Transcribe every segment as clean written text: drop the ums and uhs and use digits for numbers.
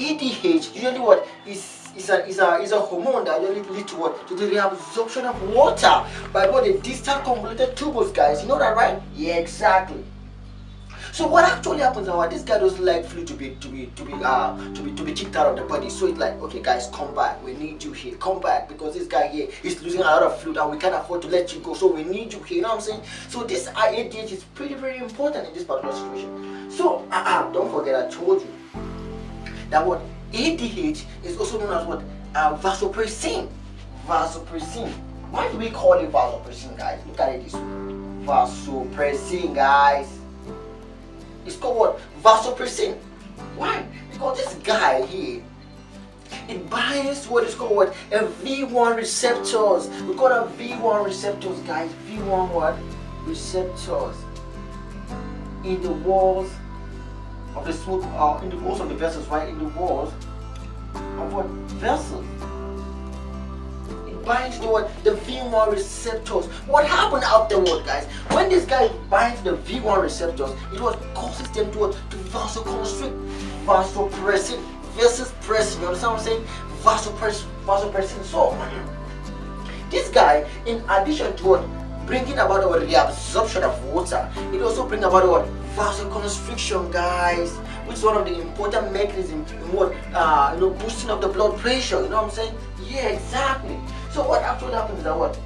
ADH usually what is a hormone that usually leads to what? To the reabsorption of water by what the distal convoluted tubules, guys. You know that, right? Yeah, exactly. So what actually happens now? This guy doesn't like fluid to be kicked out of the body. So it's like, okay, guys, come back. We need you here. Come back, because this guy here is losing a lot of fluid and we can't afford to let you go. So we need you here. You know what I'm saying? So this ADH is pretty, very important in this particular situation. So don't forget, I told you that what ADH is also known as what vasopressin. Vasopressin. Why do we call it vasopressin, guys? Look at it this way. Vasopressin, guys. It's called what? Vasopressin. Why? Because this guy here, it binds what is called what? A V1 receptors. We call them V1 receptors, guys. V1 what? Receptors in the walls of the smooth, in the walls of the vessels, right? In the walls of what? Vessels. It binds to what? The V1 receptors. What happened afterward, guys? When this guy binds the V1 receptors, it what causes them to what? To vasoconstrict. Vasopressin versus pressin. You understand what I'm saying? Vasopressin. So this guy, in addition to what bringing about the reabsorption of water, it also brings about what? Vasoconstriction, guys, which is one of the important mechanisms in what boosting of the blood pressure. You know what I'm saying? Yeah, exactly. So what actually happens is that what?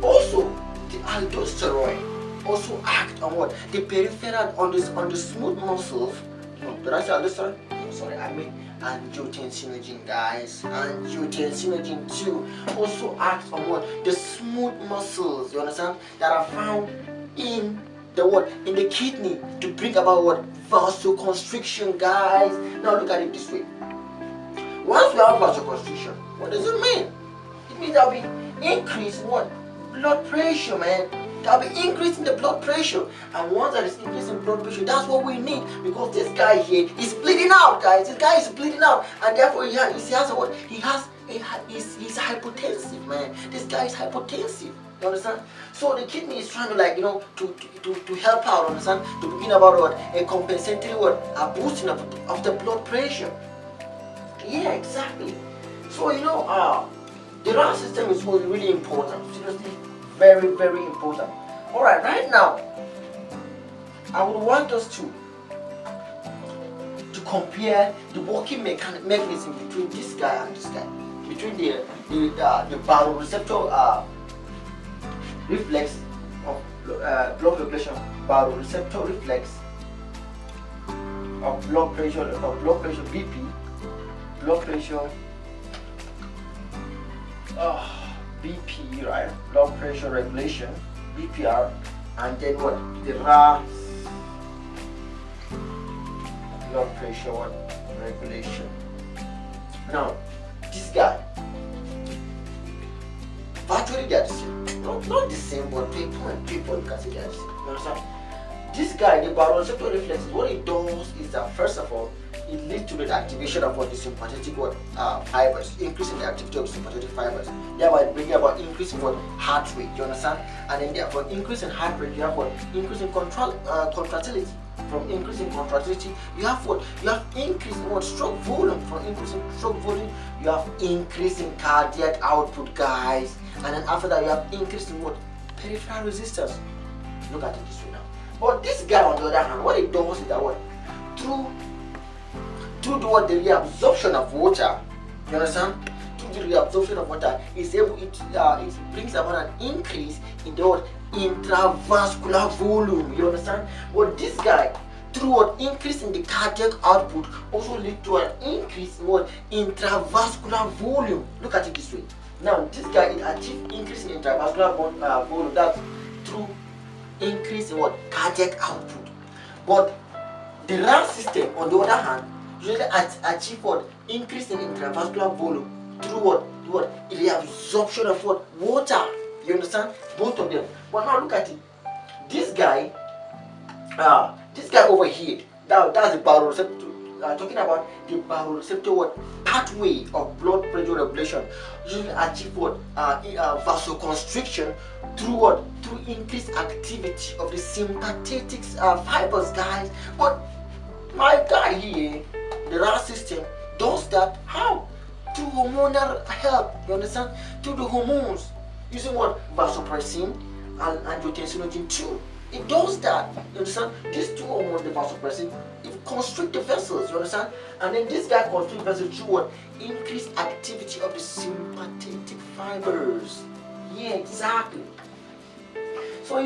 Also, the aldosterone also act on what? The peripheral on the smooth muscles. No, did I say aldosterone? No, sorry, I mean angiotensinogen, guys. Angiotensinogen too also acts on what? The smooth muscles. You understand? That are found in the what? In the kidney to bring about what? Vasoconstriction, guys. Now look at it this way. Once we have vasoconstriction, what does it mean? It means there will be increase in what? Blood pressure, man. There will be increase in the blood pressure. And once there is increase in blood pressure, that's what we need. Because this guy here is bleeding out, guys. This guy is bleeding out. And therefore he has what? He's hypotensive, man. This guy is hypotensive. You understand? So the kidney is trying to to help out, understand? To bring about what? A compensatory what? A boosting of the blood pressure. Yeah, exactly. So the RAS system is really important. Seriously, very, very important. Alright, right now I would want us to compare the working mechanism between this guy and this guy. Between the baroreceptor reflex of blood circulation, baroreceptor reflex of blood pressure BP, blood pressure BP, right? Blood pressure regulation, BPR, and then what? The RAS, blood pressure regulation. Now, this guy, virtually they are the same. Not the same, but people you can say they are the same. You understand? This guy, the baroreceptor reflex, what it does is that first of all, it leads to the activation of what the sympathetic fibers, increasing the activity of sympathetic fibers, thereby bringing about increasing heart rate. You understand? And then therefore increase in heart rate, you have what? Increase in contractility. From increasing contractility, you have what? You have increase in stroke volume. From increasing stroke volume, you have increase in cardiac output, guys. And then after that, you have increase in peripheral resistance. Look at it this way now. But this guy, on the other hand, what it does is that what? Through the reabsorption of water, you understand? Through the reabsorption of water, it brings about an increase in the intravascular volume. You understand? But this guy, through increase in the cardiac output, also lead to an increase in intravascular volume. Look at it this way. Now, this guy it achieved increase in intravascular volume. That's through increase in cardiac output. But the RAS system, on the other hand, usually achieve increase in intravascular volume through reabsorption of water. You understand? Both of them. But now look at it. This guy over here, that's the baroreceptor. Talking about the baroreceptor pathway of blood pressure regulation, usually achieve vasoconstriction through through increased activity of the sympathetic fibers, guys. But my guy here, the RAS system does that. How? Through hormonal help, you understand? Through the hormones, using what? Vasopressin and angiotensinogen 2. It does that, you understand? These two hormones, the vasopressin, it constricts the vessels, you understand? And then this guy constricts vessels through what? Increased activity of the sympathetic fibers. Yeah, exactly. So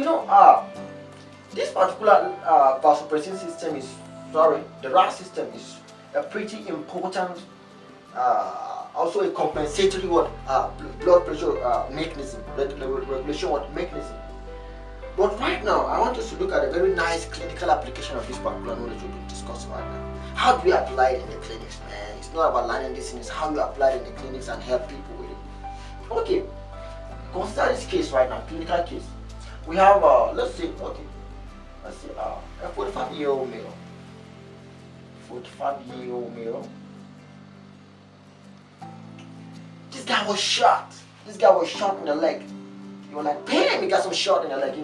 this particular vasopressin system the RAS system is a pretty important, also a compensatory blood pressure mechanism, regulation mechanism. But right now, I want us to look at a very nice clinical application of this particular knowledge we'll be discussing right now. How do we apply it in the clinics, man? It's not about learning this thing, it's how you apply it in the clinics and help people with it. Okay, consider this case right now, clinical case. We have, let's say, a 45-year-old male. 45-year-old male. This guy was shot. This guy was shot in the leg. You were like, bam, he got some shot in the leg,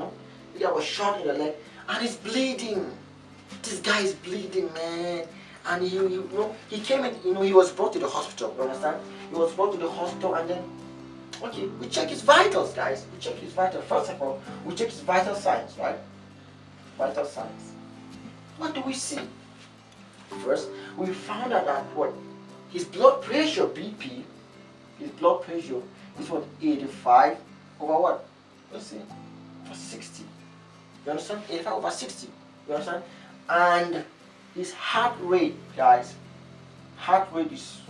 The guy was shot in the leg and he's bleeding. This guy is bleeding, man. And he came in, he was brought to the hospital, you understand? He was brought to the hospital and then, okay, we check his vitals, guys. We check his vitals. First of all, we check his vital signs, right? Vital signs. What do we see? First, we found out that his blood pressure, BP, his blood pressure is 85 over what? Let's see, over 60. You understand? 85 over 60. You understand? And his heart rate, guys, heart rate is,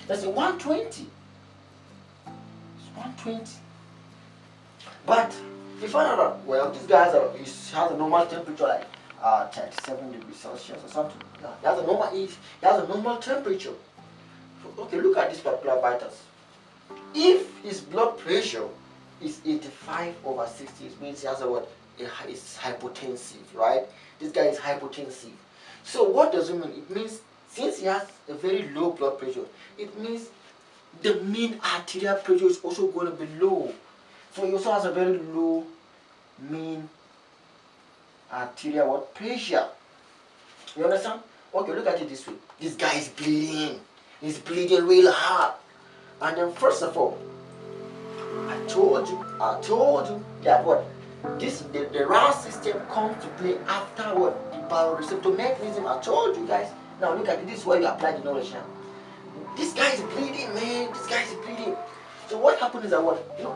let's say 120. It's 120. But we found out that, this guy has a normal temperature like 37 degrees Celsius or something. Yeah, he has a normal temperature. Okay, look at this particular vitals. If his blood pressure is 85 over 60, it means he has it's hypotensive, right? This guy is hypotensive. So what does it mean? It means since he has a very low blood pressure, it means the mean arterial pressure is also going to be low. So he also has a very low mean arterial pressure. You understand? Okay, look at it this way. This guy is bleeding. He's bleeding real hard. And then first of all, I told you that the RAS system comes to play after the baroreceptor mechanism. I told you guys. Now look at it. This is where you apply the knowledge now. This guy is bleeding, man. This guy is bleeding. So what happened is that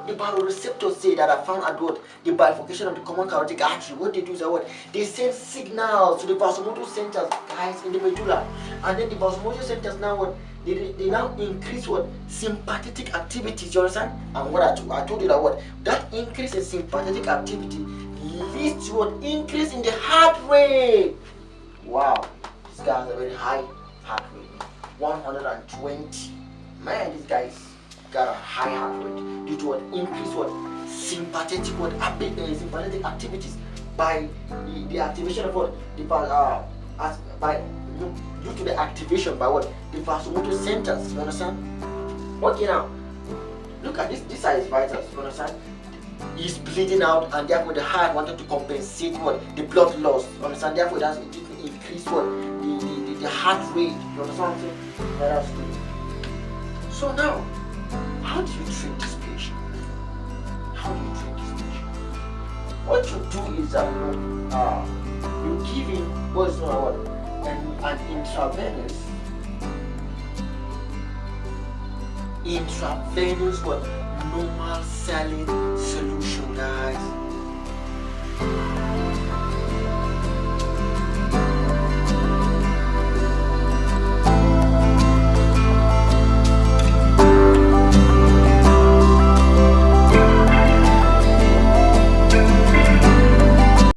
the baroreceptors say that I found at the bifurcation of the common carotid artery. What they do is that they send signals to the vasomotor centers, guys, in the medulla, and then the vasomotor centers now they now increase sympathetic activities. You understand? And what I told you that increase in sympathetic activity leads to increase in the heart rate. Wow, this guy has a very high heart rate, 120. Man, this guy's got a high heart rate due to increased sympathetic sympathetic activities by the activation of due to the activation by the vasomotor centers. You understand? Okay, now look at this. These are his vitals. You understand? He's bleeding out, and therefore the heart wanted to compensate the blood loss. You understand? Therefore, it didn't increase the heart rate. You understand what I'm saying? That's good. So now, how do you treat this patient? How do you treat this patient? What you do is that you give him what's known an intravenous normal saline solution, guys.